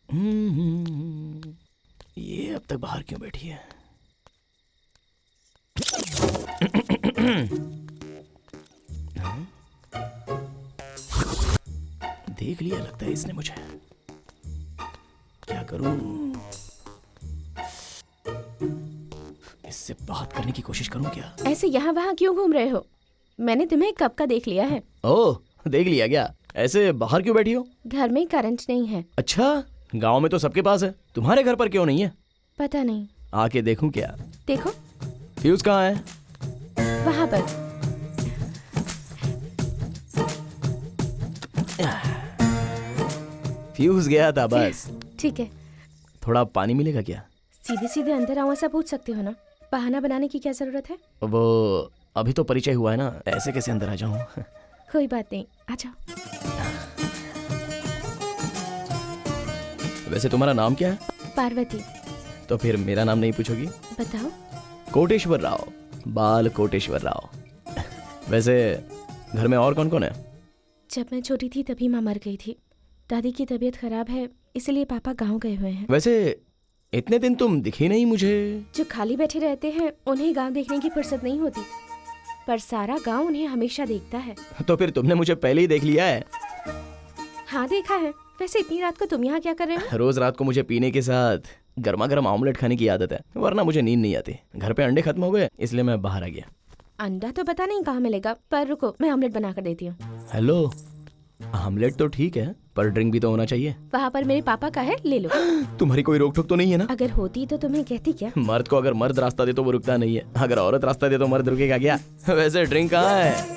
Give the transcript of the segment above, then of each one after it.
ये अब तक बाहर क्यों बैठी है? देख लिया लगता है इसने मुझे। क्या करूं? इससे बात करने की कोशिश करूं क्या? ऐसे यहाँ वहाँ क्यों घूम रहे हो? मैंने तुम्हें कब का देख लिया है। ओह, देख लिया क्या? ऐसे बाहर क्यों बैठी हो? घर में करंट नहीं है। अच्छा, गांव में तो सबके पास है, तुम्हारे घर पर क्यों नहीं है? पता नहीं। आके देखूं क्या? देखो। फ्यूज कहाँ है? वहाँ पर। फ्यूज गया था बस। ठीक है। थोड़ा पानी मिलेगा क्या? सीधे सीधे अंदर आओ ऐसा पूछ सकते हो ना, बहाना बनाने की क्या जरूरत है? वो अभी तो परिचय हुआ है ना, ऐसे कैसे अंदर आ जाऊं? कोई बात नहीं, आ जाओ। वैसे तुम्हारा नाम क्या है? पार्वती। तो फिर मेरा नाम नहीं पूछोगी? बताओ। कोटेश्वर राव, बाल कोटेश्वर राव। वैसे घर में और कौन कौन है? जब मैं छोटी थी तभी माँ मर गई थी। दादी की तबीयत खराब है, इसलिए पापा गांव गए हुए हैं। वैसे इतने दिन तुम दिखी नहीं मुझे। जो खाली बैठे रहते हैं उन्हें गांव देखने की फुर्सत नहीं होती, पर सारा गांव उन्हें हमेशा देखता है। तो फिर तुमने मुझे पहले ही देख लिया है। हाँ देखा है। वैसे इतनी रात को तुम यहाँ क्या कर रहे हो? रोज रात को मुझे पीने के साथ गर्मा गर्म ऑमलेट खाने की आदत है, वरना मुझे नींद नहीं आती। घर पे अंडे खत्म हो गए, इसलिए मैं बाहर आ गया। अंडा तो पता नहीं कहाँ मिलेगा, पर रुको मैं ऑमलेट बना कर देती हूँ। हेलो, ऑमलेट तो ठीक है, पर ड्रिंक भी तो होना चाहिए। वहाँ पर मेरे पापा का है, ले लो। तुम्हारी कोई रोक टोक तो नहीं है ना? अगर होती तो तुम्हें कहती क्या? मर्द को अगर मर्द रास्ता दे तो वो रुकता नहीं है, अगर औरत रास्ता दे तो मर्द रुकेगा क्या? वैसे ड्रिंक कहाँ है?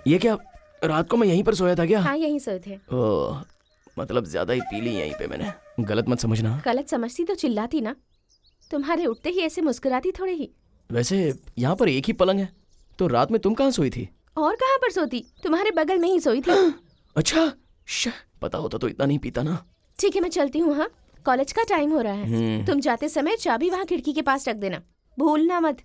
ये क्या, रात को मैं यहीं पर सोया था क्या? हाँ यहीं सोए थे। ओह, मतलब ज्यादा ही पी ली यहीं पे मैंने। गलत मत समझना। गलत समझती तो चिल्लाती ना, तुम्हारे उठते ही ऐसे मुस्कुराती थोड़े ही। वैसे यहाँ पर एक ही पलंग है, तो रात में तुम कहाँ सोई थी? और कहाँ पर सोती, तुम्हारे बगल में ही सोई थी। अच्छा, पता होता तो इतना नहीं पीता ना। ठीक है मैं चलती हूँ। हाँ, कॉलेज का टाइम हो रहा है। तुम जाते समय चाबी वहाँ खिड़की के पास रख देना, भूलना मत।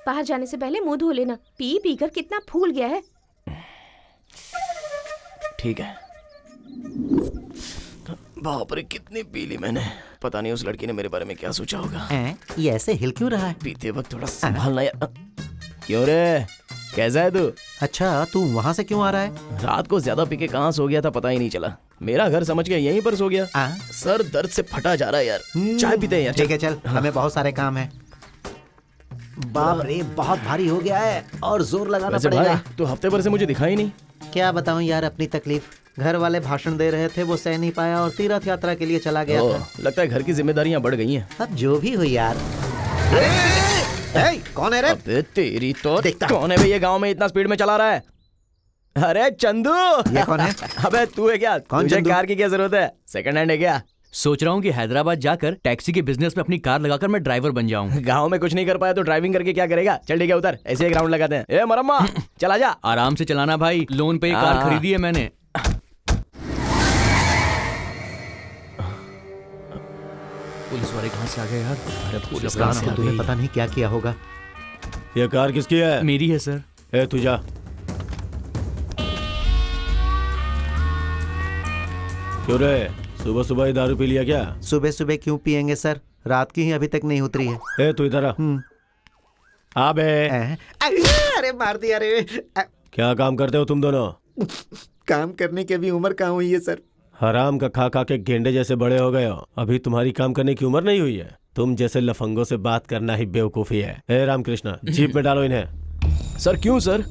बाहर जाने से पहले मुंह धो लेना, पी पी कर कितना फूल गया है। ठीक है। बाप रे, कितनी पी ली मैंने। पता नहीं उस लड़की ने मेरे बारे में क्या सोचा होगा। ये ऐसे हिल क्यों रहा है? पीते वक्त थोड़ा संभालना यार। क्यों रे, कैसा है तू? अच्छा, तू वहाँ से क्यों आ रहा है? रात को ज्यादा पी के कहाँ सो गया था पता ही नहीं चला। मेरा घर समझ के यहीं पर सो गया। सर दर्द से फटा जा रहा है यार। चाय पीते हैं यार। ठीक है चल, हमें बहुत सारे काम है। बाप रे, बहुत भारी हो गया है और जोर लगाना पड़ेगा। भाई, तो हफ्ते भर से मुझे दिखा ही नहीं। क्या बताऊं यार अपनी तकलीफ। घर वाले भाषण दे रहे थे, वो सह नहीं पाया और तीर्थ यात्रा के लिए चला गया था। लगता है घर की जिम्मेदारियां बढ़ गई हैं। अब जो भी हुई यार। कौन है रे? अबे तेरी तो कौन है भैया गांव में इतना स्पीड में चला रहा है? अरे चंदू। ये कौन है? अबे तू है क्या? तुझे कार की क्या जरूरत है? सेकंड हैंड है क्या? सोच रहा हूँ कि हैदराबाद जाकर टैक्सी के बिजनेस में अपनी कार लगाकर मैं ड्राइवर बन जाऊँ। गांव में कुछ नहीं कर पाया तो ड्राइविंग करके क्या करेगा? चल ठीक है उतर, ऐसे एक राउंड लगाते हैं। ए मरम्मा, चला जा। आराम से चलाना भाई, लोन पे ये कार खरीदी है मैंने। पुलिस वाले कहाँ से आ गए यार? अरे पुलिस को तूने पता नहीं क्या किया होगा। ये कार किसकी है? मेरी है सर। ए तू जा। क्यों रे, सुबह सुबह ही दारू पी लिया क्या? सुबह सुबह क्यों पियेंगे सर, रात की ही अभी तक नहीं उतरी है। ए तू इधर आ बे। अरे मार दिया रे। क्या काम करते हो तुम दोनों? काम करने की भी उम्र कहाँ हुई है सर। हराम का खा खा के गेंडे जैसे बड़े हो गए हो, अभी तुम्हारी काम करने की उम्र नहीं हुई है। तुम जैसे लफंगों से बात करना ही बेवकूफी है। ए रामकृष्णा, जीप में डालो इन्हें। सर क्यों सर?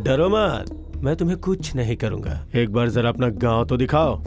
डरो मत, मैं तुम्हें कुछ नहीं करूंगा। एक बार जरा अपना गांव तो दिखाओ।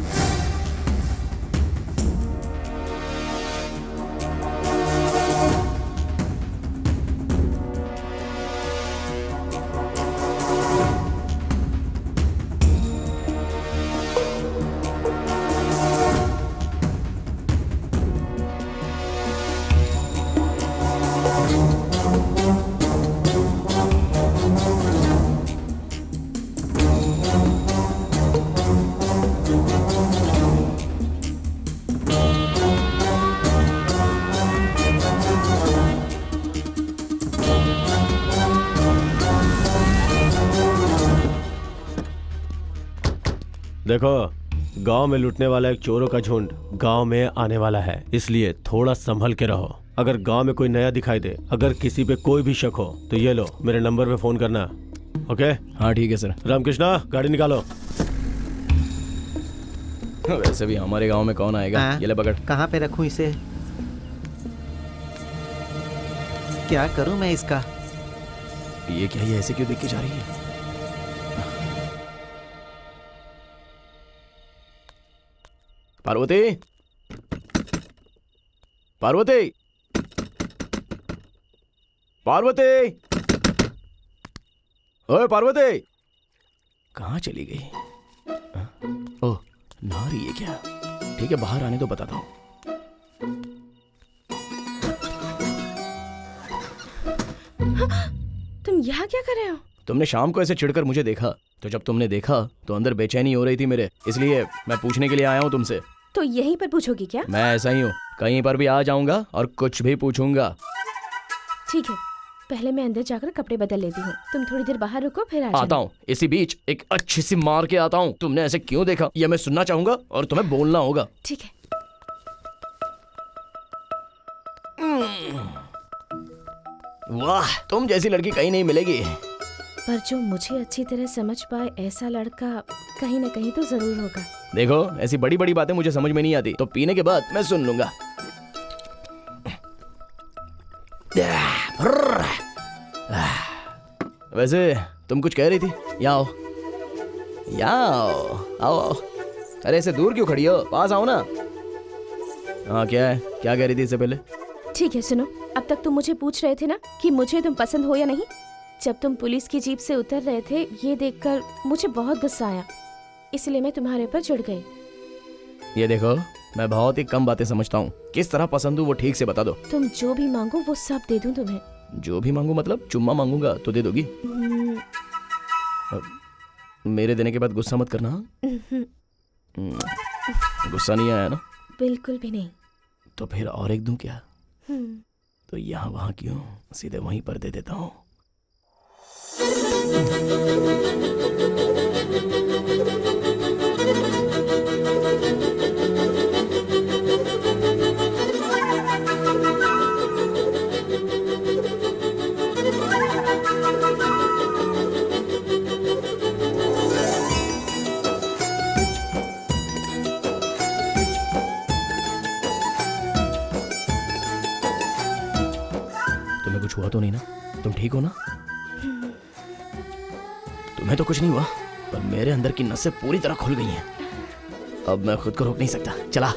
देखो, गांव में लूटने वाला एक चोरों का झुंड गांव में आने वाला है, इसलिए थोड़ा संभल के रहो। अगर गांव में कोई नया दिखाई दे, अगर किसी पे कोई भी शक हो, तो ये लो, मेरे नंबर पे फोन करना। ओके? हाँ ठीक है सर। रामकृष्णा, गाड़ी निकालो। वैसे भी हमारे गांव में कौन आएगा। हाँ? ये ले पकड़। कहाँ पे रखूं इसे? क्या करूं मैं इसका? ये क्या, ये ऐसे क्यों दिख के जा रही है? पार्वती, पार्वती, पार्वती, ओए पार्वती, कहाँ चली गई? ओह, नहा रही है क्या? ठीक है, बाहर आने तो बताता हूँ। तुम यहाँ क्या कर रहे हो? तुमने शाम को ऐसे चिढ़कर मुझे देखा, तो जब तुमने देखा तो अंदर बेचैनी हो रही थी मेरे, इसलिए मैं पूछने के लिए आया हूँ तुमसे। तो यहीं पर पूछोगी क्या? मैं ऐसा ही हूँ, कहीं पर भी आ जाऊंगा और कुछ भी पूछूंगा। ठीक है, पहले मैं अंदर जाकर कपड़े बदल लेती हूँ। तुम थोड़ी देर बाहर रुको, फिर आ आता जाना। हूँ, इसी बीच एक अच्छी सी मार के आता हूँ। तुमने ऐसे क्यों देखा, ये मैं सुनना चाहूंगा और तुम्हें बोलना होगा। ठीक है। वाह, तुम जैसी लड़की कहीं नहीं मिलेगी। पर जो मुझे अच्छी तरह समझ पाए ऐसा लड़का कहीं न कहीं तो जरूर होगा। देखो, ऐसी बड़ी बड़ी बातें मुझे समझ में नहीं आती, तो पीने के बाद मैं सुन लूंगा। वैसे तुम कुछ कह रही थी? यहाँ आओ, यहाँ आओ, आओ आओ। अरे ऐसे दूर क्यों खड़ी हो, पास आओ ना। हाँ क्या है, क्या कह रही थी इससे पहले? ठीक है, सुनो। अब तक तुम मुझे पूछ रहे थे ना कि मुझे तुम पसंद हो या नहीं। जब तुम पुलिस की जीप से उतर रहे थे, ये देखकर मुझे बहुत गुस्सा आया, इसलिए मैं तुम्हारे ऊपर चिढ़ गई। ये देखो, मैं बहुत ही कम बातें समझता हूँ। किस तरह पसंद हूँ वो ठीक से बता दो। तुम जो भी मांगो वो सब दे दूं तुम्हें। जो भी मांगू मतलब? चुम्मा मांगूंगा तो दे दोगी? मेरे देने के बाद गुस्सा मत करना। गुस्सा नहीं आया ना? बिल्कुल भी नहीं। तो फिर और एक दूं क्या? तो यहाँ वहाँ क्यों, सीधे वहीं पर दे देता हूँ। तुम्हें कुछ हुआ तो नहीं ना? तुम ठीक हो ना? तुम्हें तो कुछ नहीं हुआ, पर मेरे अंदर की नसें पूरी तरह खुल गई हैं। अब मैं खुद को रोक नहीं सकता। चला।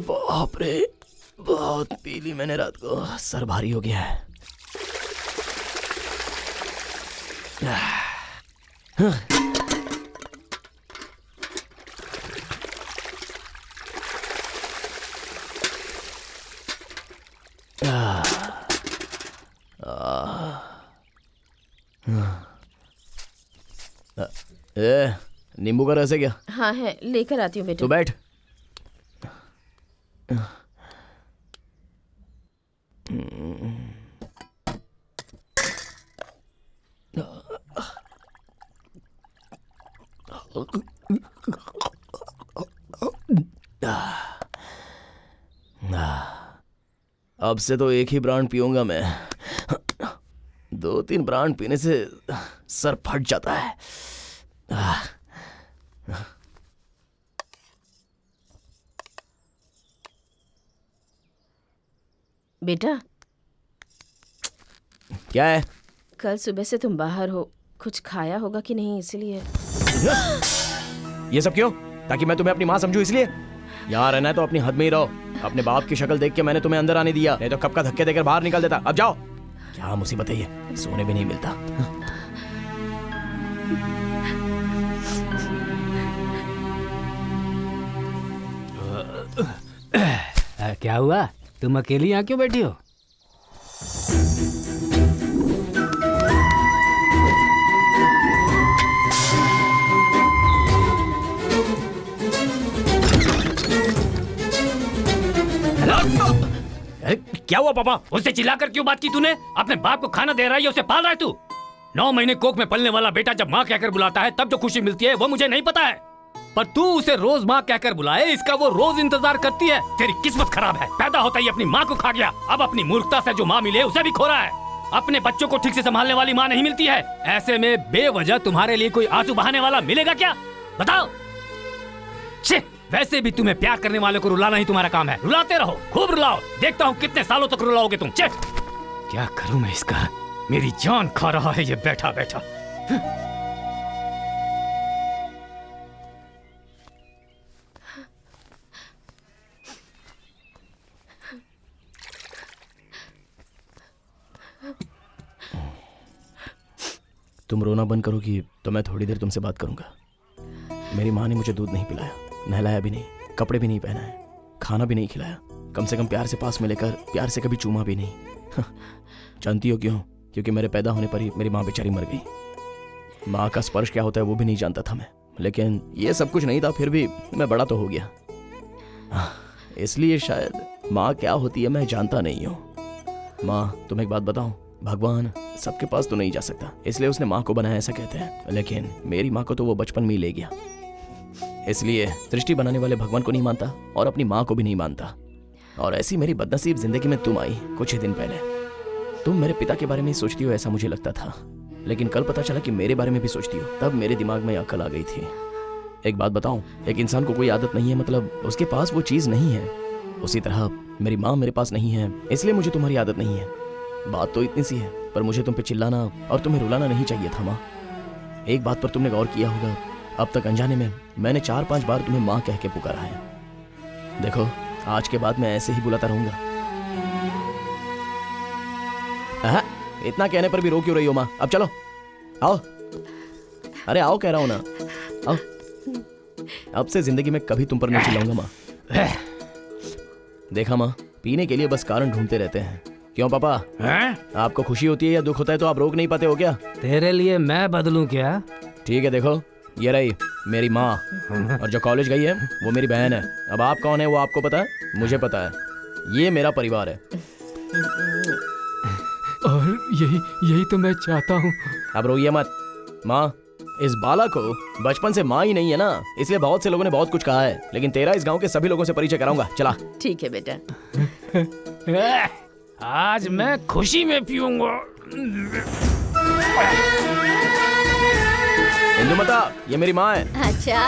बाप रे, बहुत पी ली मैंने रात को, सर भारी हो गया है। नींबू का रस है क्या? हाँ है, लेकर आती हूँ बेटा। तो बैठ। अब से तो एक ही ब्रांड पीऊंगा मैं। 2-3 ब्रांड पीने से सर फट जाता है। बेटा, क्या है? कल सुबह से तुम बाहर हो, कुछ खाया होगा कि नहीं, इसलिए। ये सब क्यों? ताकि मैं तुम्हें अपनी माँ समझूं इसलिए? यहाँ रहना है तो अपनी हद में ही रहो। अपने बाप की शक्ल देख के मैंने तुम्हें अंदर आने दिया, नहीं तो कब का धक्के देकर बाहर निकल देता। अब जाओ। क्या मुसीबत है ये, सोने भी नहीं मिलता। क्या हुआ, तुम अकेली यहाँ क्यों बैठी हो? अरे क्या हुआ पापा? उससे चिल्लाकर क्यों बात की तूने? अपने बाप को खाना दे रहा है, उसे पाल रहा है तू। 9 महीने कोख में पलने वाला बेटा जब माँ कहकर बुलाता है तब जो खुशी मिलती है वो मुझे नहीं पता है, पर तू उसे रोज माँ कहकर बुलाए इसका वो रोज इंतजार करती है। तेरी किस्मत खराब है, पैदा होता ही अपनी माँ को खा गया, अब अपनी मूर्खता से जो माँ मिले उसे भी खो रहा है। अपने बच्चों को ठीक से संभालने वाली माँ नहीं मिलती है, ऐसे में बेवजह तुम्हारे लिए कोई आंसू बहाने वाला मिलेगा क्या? बताओ। वैसे भी तुम्हें प्यार करने वाले को रुलाना ही तुम्हारा काम है, रुलाते रहो, खूब रुलाओ, देखता हूँ कितने सालों तक रुलाओगे तुम। क्या करूँ मैं इसका, मेरी जान खा रहा है ये बैठा बैठा। तुम रोना बंद करोगी तो मैं थोड़ी देर तुमसे बात करूंगा। मेरी माँ ने मुझे दूध नहीं पिलाया, नहलाया भी नहीं, कपड़े भी नहीं पहनाए, खाना भी नहीं खिलाया, कम से कम प्यार से पास में लेकर प्यार से कभी चूमा भी नहीं। जानती हो क्यों? क्योंकि मेरे पैदा होने पर ही मेरी माँ बेचारी मर गई। माँ का स्पर्श क्या होता है वो भी नहीं जानता था मैं, लेकिन ये सब कुछ नहीं था, फिर भी मैं बड़ा तो हो गया। इसलिए शायद माँ क्या होती है मैं जानता नहीं हूँ। माँ, तुम्हें एक बात बताऊं, भगवान सबके पास तो नहीं जा सकता, इसलिए उसने माँ को बनाया ऐसा कहते हैं, लेकिन मेरी माँ को तो वो बचपन में ही ले गया। इसलिए सृष्टि बनाने वाले भगवान को नहीं मानता और अपनी माँ को भी नहीं मानता। और ऐसी मेरी बदनसीब जिंदगी में तुम आई कुछ ही दिन पहले। तुम मेरे पिता के बारे में ही सोचती हो ऐसा मुझे लगता था, लेकिन कल पता चला कि मेरे बारे में भी सोचती हो, तब मेरे दिमाग में अक्ल आ गई थी। एक बात बताऊं, एक इंसान को कोई आदत नहीं है मतलब उसके पास वो चीज नहीं है, उसी तरह मेरी माँ मेरे पास नहीं है, इसलिए मुझे तुम्हारी आदत नहीं है। बात तो इतनी सी है, पर मुझे तुम पे चिल्लाना और तुम्हें रुलाना नहीं चाहिए था माँ। एक बात पर तुमने गौर किया होगा, अब तक अनजाने में मैंने 4-5 बार तुम्हें माँ कह के पुकारा है। देखो, आज के बाद मैं ऐसे ही बुलाता रहूंगा। इतना कहने पर भी रो क्यों रही हो माँ? अब चलो, आओ। अरे आओ कह रहा हूं ना, आओ। अब से जिंदगी में कभी तुम पर नहीं चिल्लाऊंगा माँ। देखा माँ, पीने के लिए बस कारण ढूंढते रहते हैं। क्यों पापा, आपको खुशी होती है या दुख होता है तो आप रोक नहीं पाते हो क्या? तेरे लिए मैं बदलूं क्या? ठीक है, देखो ये रही मेरी माँ, और जो कॉलेज गई है वो मेरी बहन है। अब आप कौन है वो आपको पता है, मुझे पता है। ये मेरा परिवार है और यही तो मैं चाहता हूँ। अब रोइए मत माँ। इस बाला को बचपन से माँ ही नहीं है ना, इसलिए बहुत से लोगों ने बहुत कुछ कहा है, लेकिन तेरा इस गांव के सभी लोगों से परिचय कराऊंगा। चला। ठीक है बेटा। आज मैं खुशी में पीऊंगा। इंदुमता, ये मेरी माँ है। अच्छा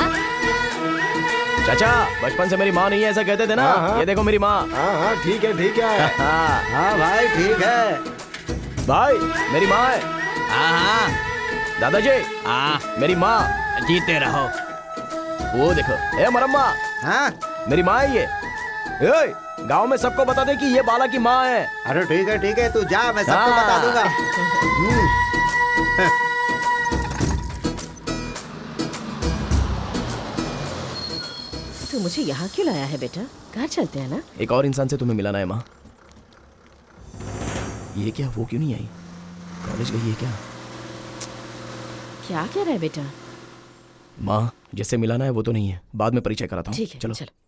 चाचा, बचपन से मेरी माँ नहीं है ऐसा कहते थे ना। ये देखो मेरी माँ। हाँ ठीक है ठीक है। हाँ भाई ठीक है। भाई मेरी माँ है। हाँ दादाजी, मेरी माँ। जीते रहो। वो देखो, ए मरम्मा, हाँ मेरी माँ है ये। गांव में सबको बता दे कि ये बाला की माँ है। अरे ठीक है तू जा, मैं सबको बता दूंगा। तू मुझे यहाँ क्यों लाया है बेटा? घर चलते हैं ना। एक और इंसान से तुम्हें मिलाना है माँ। ये क्या, वो क्यों नहीं आई? कॉलेज गई है क्या? क्या कह रहा है बेटा? माँ जिससे मिलाना है वो तो नहीं है, बाद में परिचय कराता हूँ। ठीक है चलो चलो।